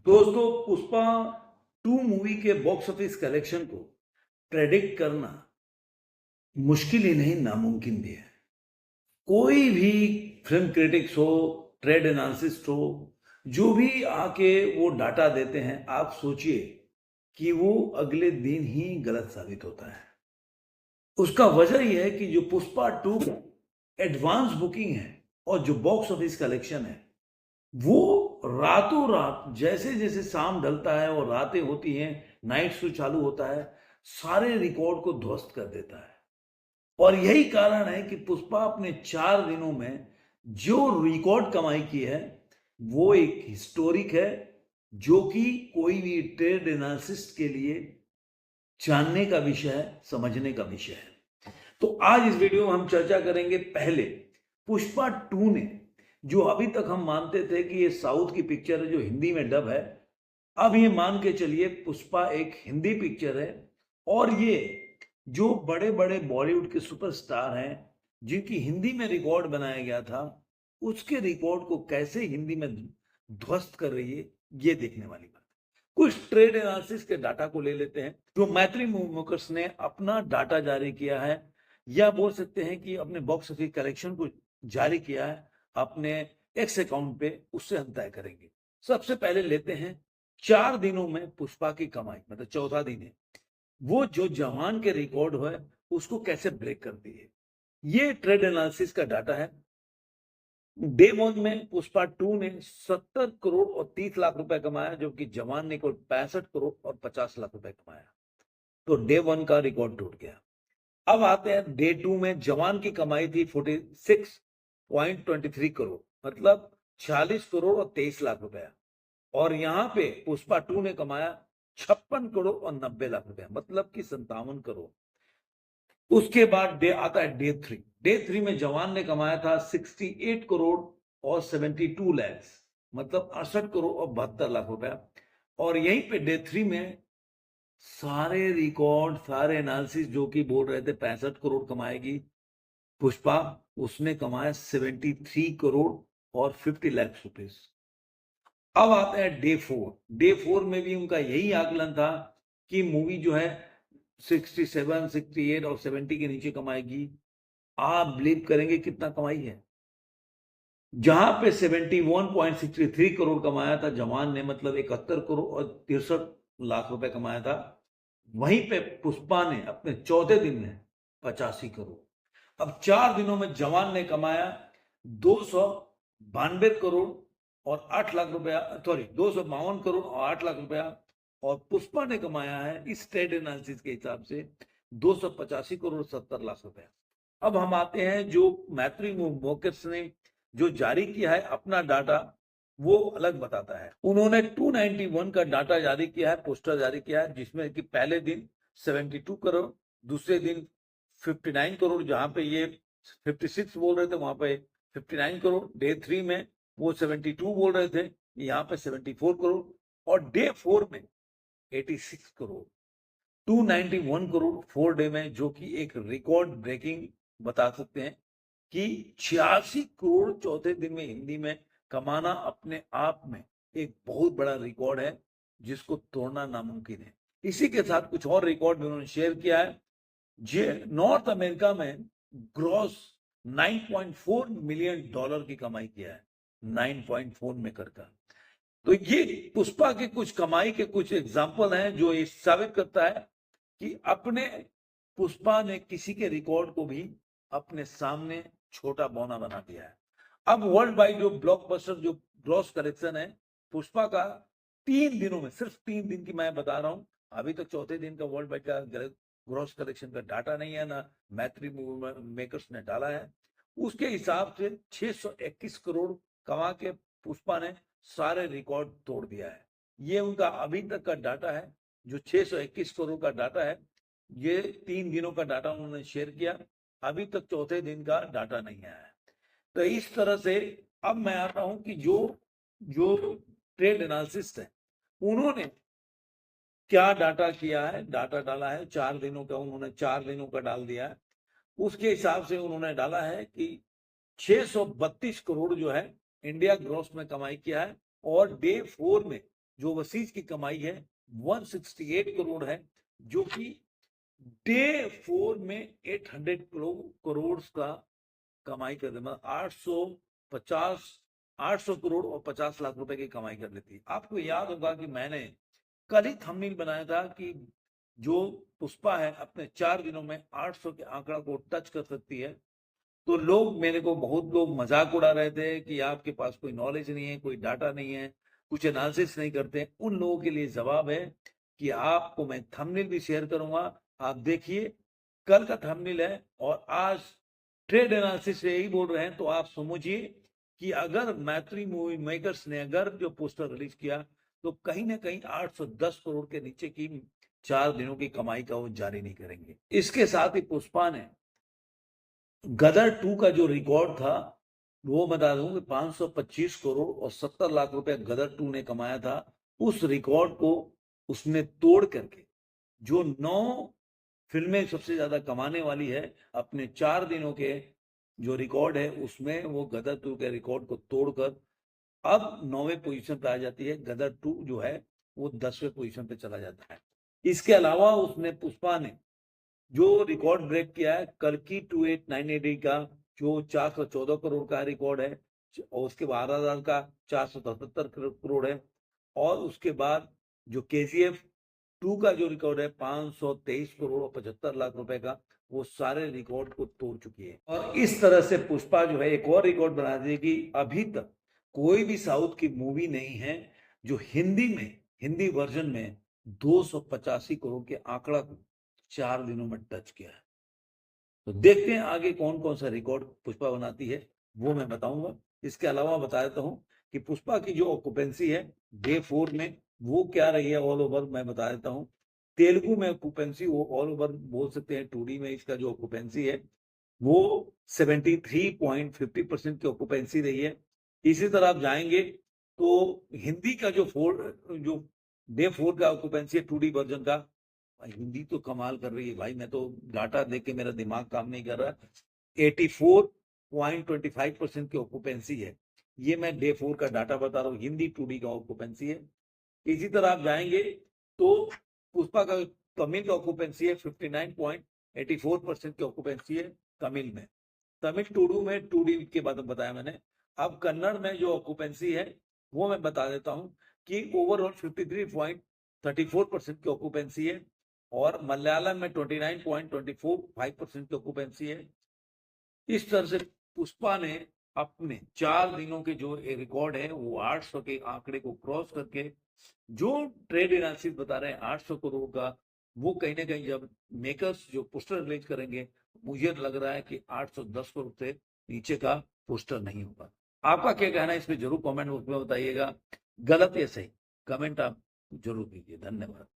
दोस्तों, पुष्पा 2 मूवी के box office collection को प्रेडिक्ट करना मुश्किल ही नहीं, नामुमकिन भी है। कोई भी फिल्म क्रिटिक्स हो, ट्रेड एनालिसिस्ट हो, जो भी आके वो डाटा देते हैं, आप सोचिए कि वो अगले दिन ही गलत साबित होता है। उसका वजह यह है कि जो पुष्पा 2 एडवांस बुकिंग है और जो बॉक्स ऑफिस कलेक्शन है, वो रातों रात जैसे जैसे शाम ढलता है और रातें होती हैं, नाइट शो चालू होता है, सारे रिकॉर्ड को ध्वस्त कर देता है। और यही कारण है कि पुष्पा अपने 4 दिनों में जो रिकॉर्ड कमाई की है, वो एक हिस्टोरिक है, जो कि कोई भी ट्रेड एनालिसिस्ट के लिए जानने का विषय है, समझने का विषय है। तो आज इस वीडियो में हम चर्चा करेंगे। पहले, पुष्पा 2 ने, जो अभी तक हम मानते थे कि ये साउथ की पिक्चर है जो हिंदी में डब है, अब ये मान के चलिए पुष्पा एक हिंदी पिक्चर है। और ये जो बड़े बड़े बॉलीवुड के सुपरस्टार हैं, जिनकी हिंदी में रिकॉर्ड बनाया गया था, उसके रिकॉर्ड को कैसे हिंदी में ध्वस्त कर रही है, ये देखने वाली बात। कुछ ट्रेड एनालिसिस के डाटा को ले लेते हैं। जो मैत्री मूवी ने अपना डाटा जारी किया है, या बोल सकते हैं कि अपने बॉक्स ऑफिस कलेक्शन को जारी किया है अपने एक्स अकाउंट पे, उससे हम तय करेंगे। सबसे पहले लेते हैं 4 दिनों में पुष्पा की कमाई, मतलब चौथा दिन है, वो जो जवान के रिकॉर्ड है उसको कैसे ब्रेक करती है। ये ट्रेड एनालिसिस का डाटा है। डे 1 में पुष्पा 2 ने 70 करोड़ और 30 लाख रुपए कमाया, जबकि जवान ने कुल 65 करोड़ और 50 लाख रुपए कमाया। तो डे 1 का रिकॉर्ड टूट गया। अब आते हैं डे 2 में। जवान की कमाई थी 46.23 करोड़, मतलब 40 करोड़ और 23 लाख रुपया। और यहां पे पुष्पा 2 ने कमाया 56 करोड़ और 90 लाख रुपया, मतलब कि 57 करोड़। उसके बाद डे आता है डे 3। डे 3 में जवान ने कमाया था 68 करोड़ और 72 लैक्स, मतलब 68 करोड़ और 72 लाख रुपया। और यहीं पे डे 3 में सारे रिकॉर्ड, सारे एनालिसिस जो कि बोल रहे थे 65 करोड़ कमाएगी पुष्पा, उसने कमाया 73 करोड़ और 50 लाख रुपीस। अब आता है डे 4। डे 4 में भी उनका यही आकलन था कि मूवी जो है 67, 68 और 70 के नीचे कमाएगी। आप बिलीव करेंगे कितना कमाई है? जहां पे 71.63 करोड़ कमाया था जवान ने, मतलब 71 करोड़ और 63 लाख रुपए कमाया था, वहीं पे पुष्पा ने अपने चौथे दिन में 85 करोड़। अब 4 दिनों में जवान ने कमाया 292 करोड़ और 8 लाख रुपया, सॉरी 252 करोड़ और 8 लाख रुपया। और पुष्पा ने कमाया है इस ट्रेड एनालिसिस के हिसाब से 285 करोड़ 70 लाख रुपया। अब हम आते हैं जो मैत्री मोकर्स ने जो जारी किया है अपना डाटा, वो अलग बताता है। उन्होंने 291 का डाटा जारी किया है, पोस्टर जारी किया है, जिसमें कि पहले दिन 72 करोड़, दूसरे दिन 59 करोड़, जहां पे ये 56 बोल रहे थे वहां पे 59 करोड़। डे 3 में वो 72 बोल रहे थे, यहाँ पे 74 करोड़। और डे 4 में 86 करोड़, 291 करोड़ 4 डे में, जो कि एक रिकॉर्ड ब्रेकिंग बता सकते हैं कि 86 करोड़ चौथे दिन में हिंदी में कमाना अपने आप में एक बहुत बड़ा रिकॉर्ड है, जिसको तोड़ना नामुमकिन है। इसी के साथ कुछ और रिकॉर्ड उन्होंने शेयर किया है। जे नॉर्थ अमेरिका में ग्रॉस 9.4 मिलियन डॉलर की कमाई किया है, 9.4 में करता। तो ये पुष्पा के कुछ कमाई के कुछ एग्जाम्पल हैं, जो ये साबित करता है कि अपने पुष्पा ने किसी के रिकॉर्ड को भी अपने सामने छोटा बौना बना दिया है। अब वर्ल्ड वाइड जो ब्लॉकबस्टर जो ग्रॉस कलेक्शन है पुष्पा का, 3 दिनों में, सिर्फ 3 दिन की मैं बता रहा हूं, अभी तक चौथे दिन का वर्ल्ड वाइड का ग्रॉस कलेक्शन का डाटा नहीं है, ना मैत्री मेकर्स ने डाला है। उसके हिसाब से 621 करोड़ कमा के पुष्पा ने सारे रिकॉर्ड तोड़ दिया है। ये उनका अभी तक का डाटा है, जो 621 करोड़ का डाटा है। ये 3 दिनों का डाटा उन्होंने शेयर किया, अभी तक चौथे दिन का डाटा नहीं आया है। तो इस तरह से अब मैं आता हूं कि जो जो ट्रेड एनालिसिस्ट है, उन्होंने क्या डाटा किया है, डाटा डाला है 4 दिनों का, उन्होंने 4 दिनों का डाल दिया है। उसके हिसाब से उन्होंने डाला है कि 632 करोड़ जो है इंडिया ग्रॉस में कमाई किया है। और डे 4 में जो ओवरसीज की कमाई है 168 करोड़ है, जो कि डे 4 में 800 करोड़ का कमाई कर देना, 800 करोड़ और 50 लाख रुपए की कमाई कर लेती है। आपको याद होगा कि मैंने कल ही थंबनेल बनाया था कि जो पुष्पा है अपने 4 दिनों में 800 के आंकड़ा को टच कर सकती है। तो बहुत लोग मजाक उड़ा रहे थे कि आपके पास कोई नॉलेज नहीं है, कोई डाटा नहीं है, कुछ एनालिसिस नहीं करते। उन लोगों के लिए जवाब है कि आपको मैं थंबनेल भी शेयर करूंगा, आप देखिए। कल का थंबनेल है और आज ट्रेड एनालिसिस से यही बोल रहे हैं, तो आप समझिए कि अगर मैत्री मूवी मेकर्स ने अगर जो पोस्टर रिलीज किया तो कहीं ना कहीं 810 करोड़ के नीचे की 4 दिनों की कमाई का वो जारी नहीं करेंगे। इसके साथ ही पुष्पा ने गदर 2 का जो रिकॉर्ड था वो बता दूं कि 525 करोड़ और 70 लाख रुपए गदर 2 ने कमाया था। उस रिकॉर्ड को उसने तोड़ करके जो 9 फिल्में सबसे ज्यादा कमाने वाली है अपने 4 दिनों के जो रिकॉर्ड है उसमें वो गदर 2 के रिकॉर्ड को तोड़कर अब 9वें पोजीशन पे आ जाती है। गदर 2 जो है वो 10वें पोजीशन पे चला जाता है। इसके अलावा उसने पुष्पा ने जो रिकॉर्ड ब्रेक किया है कल्कि 2898 का, जो 414 करोड़ का रिकॉर्ड है, और उसके बाद RRR का 477 करोड़ है, और उसके बाद जो KGF 2 का जो रिकॉर्ड है 523 करोड़ और 75 लाख रुपए का, वो सारे रिकॉर्ड को तोड़ चुकी है। और इस तरह से पुष्पा जो है एक और रिकॉर्ड बना देगी। अभी तक कोई भी साउथ की मूवी नहीं है जो हिंदी वर्जन में 285 करोड़ के आंकड़ा को 4 दिनों में टच किया है। तो देखते हैं आगे कौन कौन सा रिकॉर्ड पुष्पा बनाती है, वो मैं बताऊंगा। इसके अलावा बता देता हूं कि पुष्पा की जो ऑक्यूपेंसी है डे 4 में वो क्या रही है ऑल ओवर, मैं बता देता हूं। तेलुगु में ऑक्यूपेंसी वो ऑल ओवर बोल सकते हैं, 2D में इसका जो ऑक्यूपेंसी है वो 73.50% की ऑक्यूपेंसी रही है। इसी तरह आप जाएंगे तो हिंदी का जो डे 4 का ऑक्यूपेंसी है 2D वर्जन का, हिंदी तो कमाल कर रही है भाई, मैं तो डाटा देख के मेरा दिमाग काम नहीं कर रहा। 84.25% की ऑक्यूपेंसी है। ये मैं डे 4 का डाटा बता रहा हूँ, हिंदी 2D का ऑक्यूपेंसी है। इसी तरह आप जाएंगे तो पुष्पा का तमिल का ऑक्यूपेंसी है 59.84% की ऑक्यूपेंसी है तमिल में। तमिल टूडू में 2D के बाद बताया मैंने। अब कन्नड़ में जो ऑक्यूपेंसी है वो मैं बता देता हूं कि ओवरऑल 53.34% की ऑक्यूपेंसी है, और मलयालम में 29.245% की ऑक्यूपेंसी है। इस तरह से पुष्पा ने अपने 4 दिनों के जो रिकॉर्ड है वो 800 के आंकड़े को क्रॉस करके, जो ट्रेड एनालिसिस बता रहे हैं 800 करोड़ का, वो कहीं ना कहीं जब मेकर्स जो पोस्टर रिलीज करेंगे मुझे लग रहा है कि 810 करोड़ से नीचे का पोस्टर नहीं होगा। आपका क्या कहना है इस पे जरूर कमेंट बॉक्स में बताइएगा। गलत या सही कमेंट आप जरूर कीजिए। धन्यवाद।